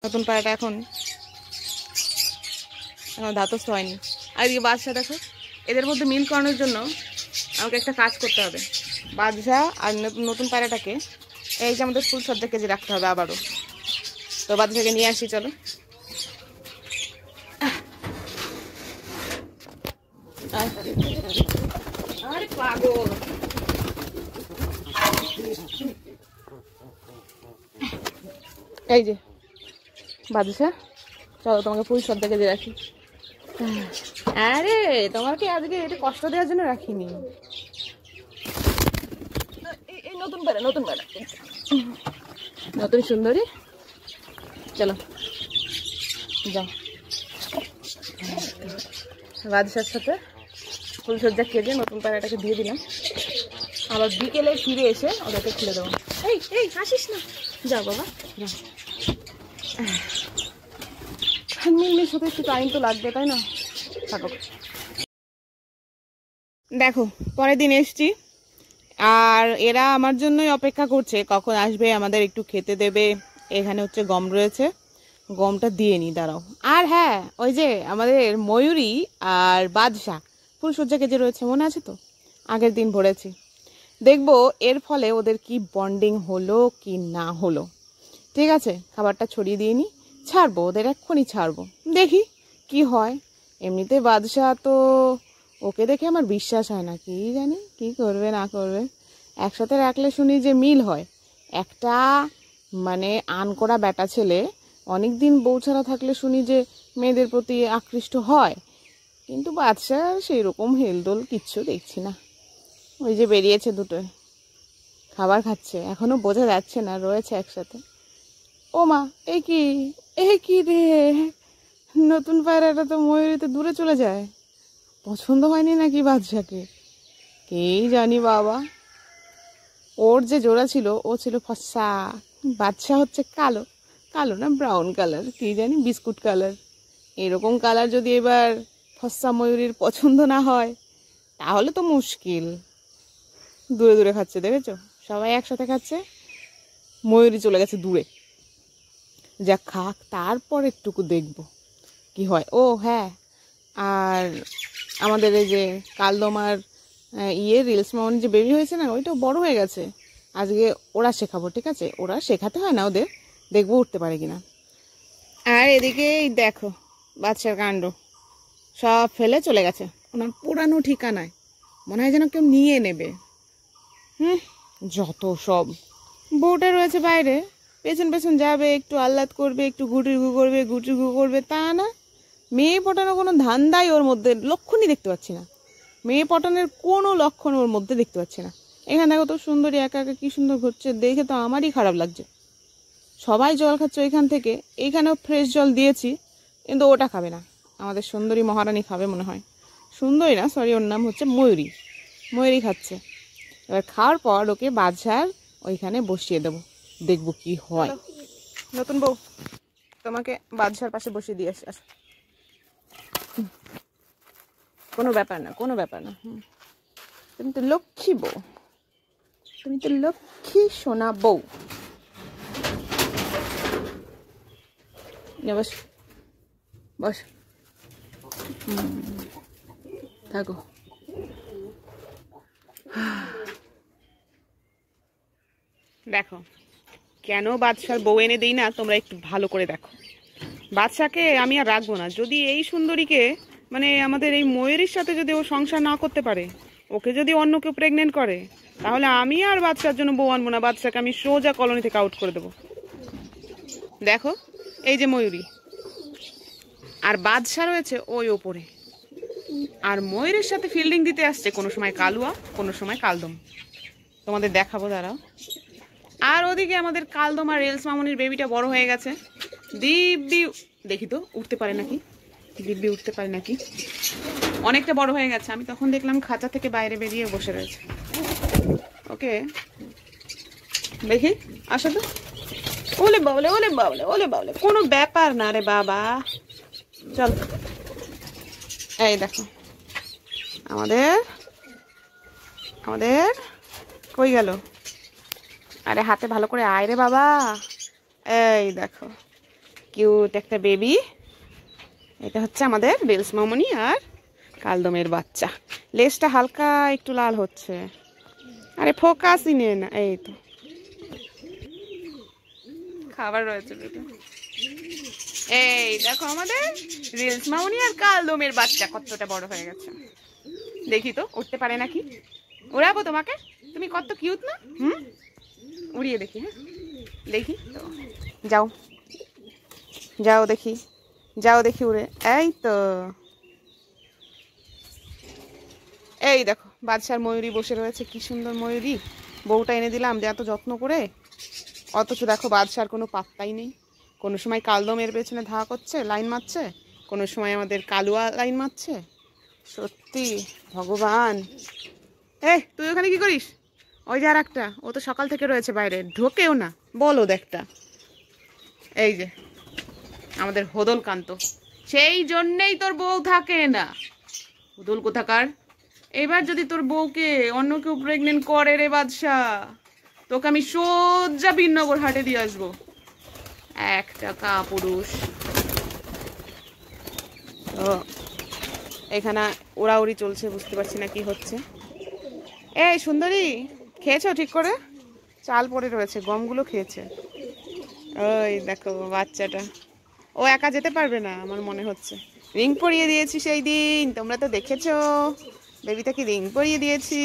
নতুন পায়রাটা এখন ধাতস্থ হয়নি। আর এই বাদশা দেখো, এদের মধ্যে মিল করানোর জন্য আমাকে একটা কাজ করতে হবে। বাদশা আর নতুন পায়রাটাকে এই যে আমাদের ফুলসজ্জা কেজি রাখতে হবে আবারও। তো বাদশাকে নিয়ে আসি, চলো। আরে পাগল, এই যে বাদশা, চলো তোমাকে ফুলসজ্জা কেজি রাখি। আরে তোমাকে আজকে এটা কষ্ট দেওয়ার জন্য রাখিনি। এই নতুন পায়রা, নতুন পায়রা, নতুন সুন্দরী, চলো যাও। বাদশার সাথে ফুলসজ্জা কেটে নতুন পায়রাটাকে দিয়ে দিলাম। আবার বিকেলে ফিরে এসে ওদেরকে খুলে দেবো। এই এই হাসিস না, যাও বাবা যাও। মিলমির সাথে একটু টাইম তো লাগবে, তাই না? থাকো। দেখো পরের দিন এসছি, আর এরা আমার জন্যই অপেক্ষা করছে কখন আসবে, আমাদের একটু খেতে দেবে। এখানে হচ্ছে গম রয়েছে, গমটা দিয়ে নি, দাঁড়াও। আর হ্যাঁ, ওই যে আমাদের ময়ূরী আর বাদশা ফুলসজ্জা কেজে রয়েছে, মনে আছে তো? আগের দিন ভরেছি। দেখবো এর ফলে ওদের কি বন্ডিং হলো কি না হলো। ঠিক আছে, খাবারটা ছড়িয়ে দিয়ে নি, ছাড়বো ওদের, এক্ষুনি ছাড়বো, দেখি কি হয়। এমনিতে বাদশা তো, ওকে দেখে আমার বিশ্বাস হয় না, কি জানি কি করবে না করবে। একসাথে রাখলে শুনি যে মিল হয়। একটা মানে আনকরা বেটা ছেলে অনেক দিন বউ ছাড়া থাকলে শুনি যে মেয়েদের প্রতি আকৃষ্ট হয়, কিন্তু বাদশা সেই রকম হেলদোল কিচ্ছু দেখছি না। ওই যে বেরিয়েছে দুটোয়, খাবার খাচ্ছে, এখনো বোঝা যাচ্ছে না রয়েছে একসাথে। ও মা, এ কি রে, নতুন পায়রাটা তো ময়ূরীতে দূরে চলে যায়। পছন্দ হয়নি নাকি বাদশাকে, কে জানি বাবা। ওর যে জোড়া ছিল ও ছিল ফর্সা, বাদশা হচ্ছে কালো, কালো না ব্রাউন কালার, কি জানি বিস্কুট কালার। এরকম কালার যদি এবার ফর্সা ময়ূরীর পছন্দ না হয় তাহলে তো মুশকিল। দূরে দূরে খাচ্ছে, দেখেছো? সবাই একসাথে খাচ্ছে, ময়ূরী চলে গেছে দূরে। যা খাক, তারপর একটুকু দেখবো কি হয়। ও হ্যাঁ, আর আমাদের এই যে কালদমার রিলস মামনির যে বেবি হয়েছে না, ওইটাও বড় হয়ে গেছে। আজকে ওরা শেখাবো, ঠিক আছে? ওরা শেখাতে হয় না ওদের, দেখবো উঠতে পারে কিনা। আর এদিকে দেখো বাচ্চার কাণ্ড, সব ফেলে চলে গেছে ওনার পুরানো ঠিকানায়, মনে হয় যেন কেউ নিয়ে নেবে। যত সব। বউটা রয়েছে বাইরে, পেছন পেছন যাবে, একটু আহ্লাদ করবে, একটু গুটুরগু করবে, গুটুরগু করবে, তা না। মেয়ে পটানোর কোনো ধান্দাই ওর মধ্যে, লক্ষণই দেখতে পাচ্ছি না। মেয়ে পটানোর কোনো লক্ষণ ওর মধ্যে দেখতে পাচ্ছি না। এখানে দেখো তো সুন্দরী একা একা কি সুন্দর ঘুরছে, দেখে তো আমারই খারাপ লাগছে। সবাই জল খাচ্ছে ওইখান থেকে, এইখানেও ফ্রেশ জল দিয়েছি, কিন্তু ওটা খাবে না। আমাদের সুন্দরী মহারানী খাবে মনে হয়। সুন্দরী না, সরি, ওর নাম হচ্ছে ময়ূরী। ময়ূরী খাচ্ছে। এবার খাওয়ার পর ওকে বাদশার ওইখানে বসিয়ে দেবো, দেখবো কি হয়। নতুন বউ, তোমাকে বাদশার পাশে বসিয়ে দিয়ে আসি। কোনো ব্যাপার না, কোনো ব্যাপার না। তুমি তো লক্ষ্মী বউ, তুমি তো লক্ষ্মী সোনা বউ। বস বস, থাকো। দেখো কেন বাদশার বউ এনে দিই না, তোমরা একটু ভালো করে দেখো। বাদশাকে আমি আর রাখবো না, যদি এই সুন্দরীকে মানে আমাদের এই ময়ূরীর সাথে যদি ও সংসার না করতে পারে, ওকে যদি অন্য কেউ প্রেগনেন্ট করে, তাহলে আমি আর বাদশার জন্য বউ আনবো না। বাদশাকে আমি সোজা কলোনি থেকে আউট করে দেবো। দেখো এই যে ময়ূরী, আর বাদশা রয়েছে ওই ওপরে, আর ময়ূরের সাথে ফিল্ডিং দিতে আসছে কোনো সময় কালুয়া, কোনো সময় কালদম। তোমাদের দেখাবো দাঁড়াও। আর ওদিকে আমাদের কালদম আর রেলস মামনির বেবিটা বড় হয়ে গেছে। দিব্যি, দেখি তো উঠতে পারে নাকি, দিব্যি উঠতে পারে নাকি, অনেকটা বড় হয়ে গেছে। আমি তখন দেখলাম খাঁচা থেকে বাইরে বেরিয়ে বসে রয়েছে। ওকে দেখি, আসো তো। ওলে বাবলে, ওলে বাবলে, ওলে বাবলে, কোনো ব্যাপার না রে বাবা, চল। এই দেখো আমাদের আমাদের কই গেল? আরে হাতে ভালো করে আয় রে বাবা। এই দেখো কিউট একটা বেবি। এটা হচ্ছে আমাদের বেলস মামনি আর কালদমের বাচ্চা। লেজটা হালকা একটু লাল হচ্ছে। আরে ফোকাসই নে না। এই তো খাবার রয়েছে দুটো। এই দেখো আমাদের রিলস মামনি আর কালদমের বাচ্চা কতটা বড় হয়ে গেছে। দেখি তো উঠতে পারে নাকি। উড়াবো তোমাকে, তুমি কত কিউট না। উড়িয়ে দেখি। হ্যাঁ দেখি তো, যাও যাও দেখি, যাও দেখি উড়ে। এই তো, এই দেখো বাদশার ময়ূরী বসে রয়েছে। কি সুন্দর ময়ূরী, বউটা এনে দিলাম যে এত যত্ন করে, অথচ দেখো বাদশার কোনো পাত্তাই নেই। কোনো সময় কালদমের পেছনে ধাওয়া করছে, লাইন মারছে, কোনো সময় আমাদের কালুয়া লাইন মারছে। সত্যি ভগবান। তুই ওখানে কি করিস? ওই যে আর একটা, ও তো সকাল থেকে রয়েছে বাইরে, ঢোকেও না। বলো দেখটা। এই যে আমাদের হদল কান্ত, সেই জন্যেই তোর বউ থাকে না। হদল কোথাকার। এবার যদি তোর বউকে অন্য কেউ প্রেগনেন্ট করে রে বাদশা, তোকে আমি সোজা বিনগর হাটে দিয়ে আসবো। একটা কাপুরুষ। তো এখানে ওড়াউড়ি চলছে, বুঝতে পারছি না কি হচ্ছে। এই সুন্দরী, খেয়েছো ঠিক করে? চাল পড়ে রয়েছে, গমগুলো খেয়েছে। ওই দেখো বাচ্চাটা, ও একা যেতে পারবে না আমার মনে হচ্ছে। রিং পরিয়ে দিয়েছি সেই দিন, তোমরা তো দেখেছো। বেবিটাকে রিং পরিয়ে দিয়েছি।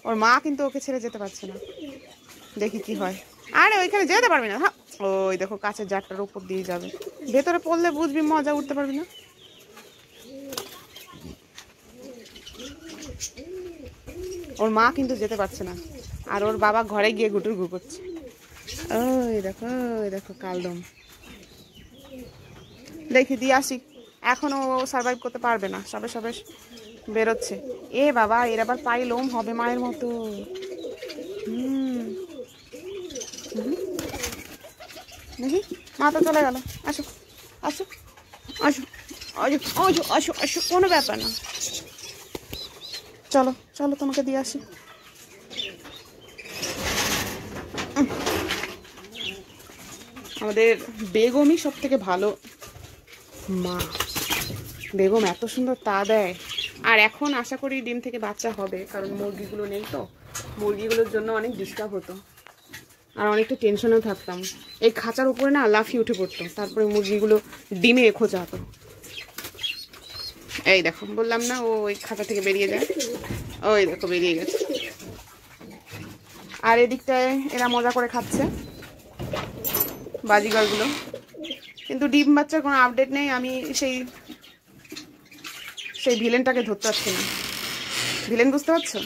ওর মা কিন্তু ওকে ছেড়ে যেতে পারছে না। দেখি কি হয়। আরে ওইখানে যেতে পারবি না। হ্যাঁ ওই দেখো কাছের জারটার উপর দিয়ে যাবে, ভেতরে পড়লে বুঝবি মজা, উঠতে পারবি না। ওর মা কিন্তু যেতে পারছে না, আর ওর বাবা ঘরে গিয়ে গুটুর গু করছে। ওই দেখো, ওই দেখো কালদম। দেখি দিয়ে আসি। এখনো সার্ভাইভ করতে পারবে না, সবে সবে বেরোচ্ছে। এ বাবা, এর আবার পায়ে লোম হবে মায়ের মতো। দেখি মা তো চলে গেল। আসো আসো আসো আসো আসো আসো আসো, কোনো ব্যাপার না। চলো চলো তোমাকে দিয়ে আসি। আমাদের বেগমই সব থেকে ভালো মা। বেগম এত সুন্দর তা দেয়। আর এখন আশা করি ডিম থেকে বাচ্চা হবে, কারণ মুরগিগুলো নেই তো। মুরগিগুলোর জন্য অনেক ডিস্টার্ব হতো, আর অনেকটা টেনশনেও থাকতাম। এই খাঁচার উপরে না লাফিয়ে উঠে পড়তো, তারপরে মুরগিগুলো ডিমে খোঁজা হতো। এই দেখো বললাম না, ও ওই খাঁচা থেকে বেরিয়ে যায়। ওই দেখো বেরিয়ে গেছে। আর এদিকটায় এরা মজা করে খাচ্ছে বাজিগরগুলো। কিন্তু ডিম বাচ্চার কোনো আপডেট নেই। আমি সেই ভিলেনটাকে ধরতে পারছি না। ভিলেন বুঝতে পারছো?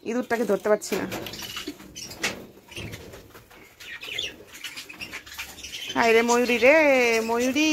ইঁদুরটাকে ধরতে পারছি না। হায় রে ময়ূরী রে, ময়ূরী।